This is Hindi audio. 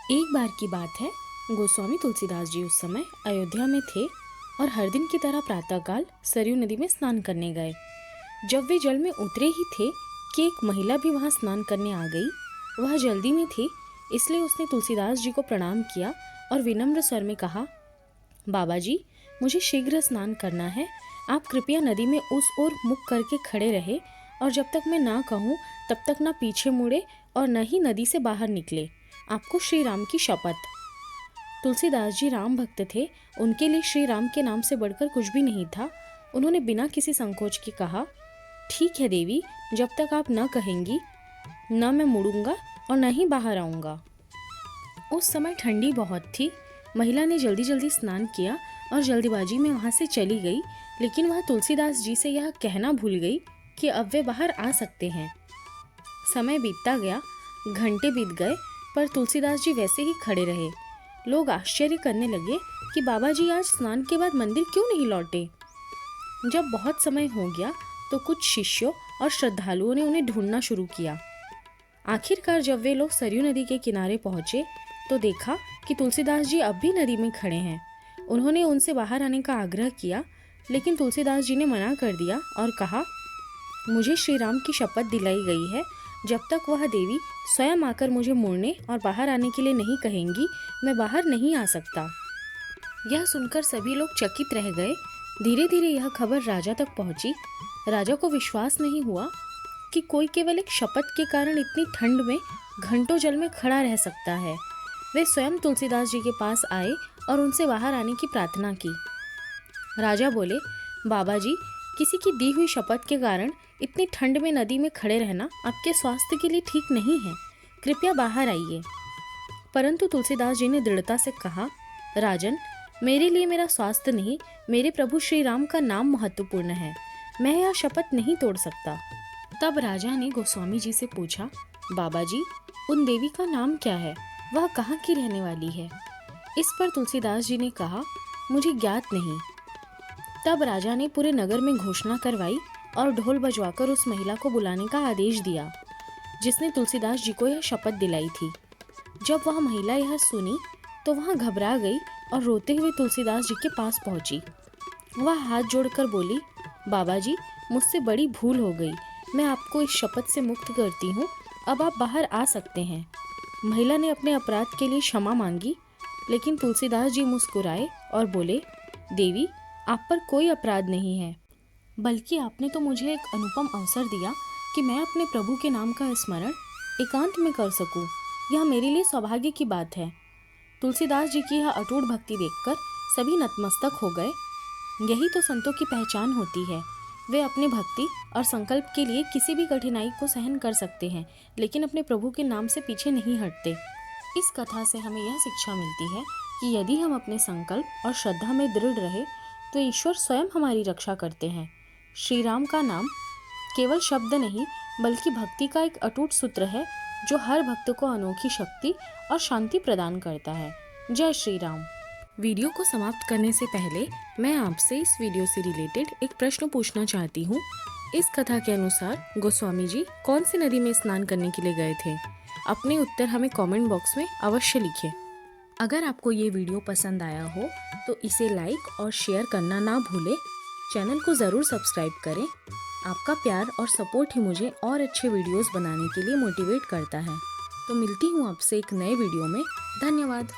एक बार की बात है, गोस्वामी तुलसीदास जी उस समय अयोध्या में थे और हर दिन की तरह प्रातःकाल सरयू नदी में स्नान करने गए। जब वे जल में उतरे ही थे कि एक महिला भी वहां स्नान करने आ गई। वह जल्दी में थी, इसलिए उसने तुलसीदास जी को प्रणाम किया और विनम्र स्वर में कहा, बाबा जी, मुझे शीघ्र स्नान करना है। आप कृपया नदी में उस ओर मुख करके खड़े रहे और जब तक मैं ना कहूँ तब तक ना पीछे मुड़े और न ही नदी से बाहर निकले। आपको श्री राम की शपथ। तुलसीदास जी राम भक्त थे, उनके लिए श्री राम के नाम से बढ़कर कुछ भी नहीं था। उन्होंने बिना किसी संकोच के कहा, ठीक है देवी, जब तक आप न कहेंगी न मैं मुड़ूंगा और न ही बाहर आऊँगा। उस समय ठंडी बहुत थी। महिला ने जल्दी जल्दी स्नान किया और जल्दीबाजी में वहाँ से चली गई, लेकिन वह तुलसीदास जी से यह कहना भूल गई कि अब वे बाहर आ सकते हैं। समय बीतता गया, घंटे बीत गए, पर तुलसीदास जी वैसे ही खड़े रहे। लोग आश्चर्य करने लगे कि बाबा जी आज स्नान के बाद मंदिर क्यों नहीं लौटे। जब बहुत समय हो गया तो कुछ शिष्यों और श्रद्धालुओं ने उन्हें ढूंढना शुरू किया। आखिरकार जब वे लोग सरयू नदी के किनारे पहुंचे तो देखा कि तुलसीदास जी अब भी नदी में खड़े हैं। उन्होंने उनसे बाहर आने का आग्रह किया, लेकिन तुलसीदास जी ने मना कर दिया और कहा, मुझे श्री राम की शपथ दिलाई गई है, जब तक वह देवी स्वयं आकर मुझे मुड़ने और बाहर आने के लिए नहीं कहेंगी, मैं बाहर नहीं आ सकता। यह सुनकर सभी लोग चकित रह गए। धीरे धीरे यह खबर राजा तक पहुंची। राजा को विश्वास नहीं हुआ कि कोई केवल एक शपथ के कारण इतनी ठंड में घंटों जल में खड़ा रह सकता है। वे स्वयं तुलसीदास जी के पास आए और उनसे बाहर आने की प्रार्थना की। राजा बोले, बाबा जी, किसी की दी हुई शपथ के कारण इतनी ठंड में नदी में खड़े रहना आपके स्वास्थ्य के लिए ठीक नहीं है। कृपया बाहर आइए। परंतु तुलसीदास जी ने दृढ़ता से कहा, राजन, मेरे लिए मेरा स्वास्थ्य नहीं, मेरे प्रभु श्री राम का नाम महत्वपूर्ण है। मैं यह शपथ नहीं तोड़ सकता। तब राजा ने गोस्वामी जी से पूछा, बाबा जी, उन देवी का नाम क्या है? वह कहाँ की रहने वाली है? इस पर तुलसीदास जी ने कहा, मुझे ज्ञात नहीं। तब राजा ने पूरे नगर में घोषणा करवाई और ढोल बजवाकर उस महिला को बुलाने का आदेश दिया, जिसने तुलसीदास जी को यह शपथ दिलाई थी। जब वह महिला यह सुनी तो वह घबरा गई और रोते हुए तुलसीदास जी के पास पहुंची। वह हाथ जोड़कर बोली, बाबा जी, मुझसे बड़ी भूल हो गई। मैं आपको इस शपथ से मुक्त करती हूँ। अब आप बाहर आ सकते हैं। महिला ने अपने अपराध के लिए क्षमा मांगी, लेकिन तुलसीदास जी मुस्कुराए और बोले, देवी, आप पर कोई अपराध नहीं है, बल्कि आपने तो मुझे एक अनुपम अवसर दिया कि मैं अपने प्रभु के नाम का स्मरण एकांत में कर सकूं। यह मेरे लिए सौभाग्य की बात है। तुलसीदास जी की यह अटूट भक्ति देखकर सभी नतमस्तक हो गए। यही तो संतों की पहचान होती है। वे अपने भक्ति और संकल्प के लिए किसी भी कठिनाई को सहन कर सकते हैं, लेकिन अपने प्रभु के नाम से पीछे नहीं हटते। इस कथा से हमें यह शिक्षा मिलती है कि यदि हम अपने संकल्प और श्रद्धा में दृढ़ रहे तो ईश्वर स्वयं हमारी रक्षा करते हैं। श्री राम का नाम केवल शब्द नहीं, बल्कि भक्ति का एक अटूट सूत्र है, जो हर भक्त को अनोखी शक्ति और शांति प्रदान करता है। जय श्री राम। वीडियो को समाप्त करने से पहले मैं आपसे इस वीडियो से रिलेटेड एक प्रश्न पूछना चाहती हूँ। इस कथा के अनुसार गोस्वामी जी कौन सी नदी में स्नान करने के लिए गए थे? अपने उत्तर हमें कमेंट बॉक्स में अवश्य लिखें। अगर आपको ये वीडियो पसंद आया हो तो इसे लाइक और शेयर करना ना भूलें। चैनल को ज़रूर सब्सक्राइब करें। आपका प्यार और सपोर्ट ही मुझे और अच्छे वीडियोस बनाने के लिए मोटिवेट करता है। तो मिलती हूँ आपसे एक नए वीडियो में। धन्यवाद।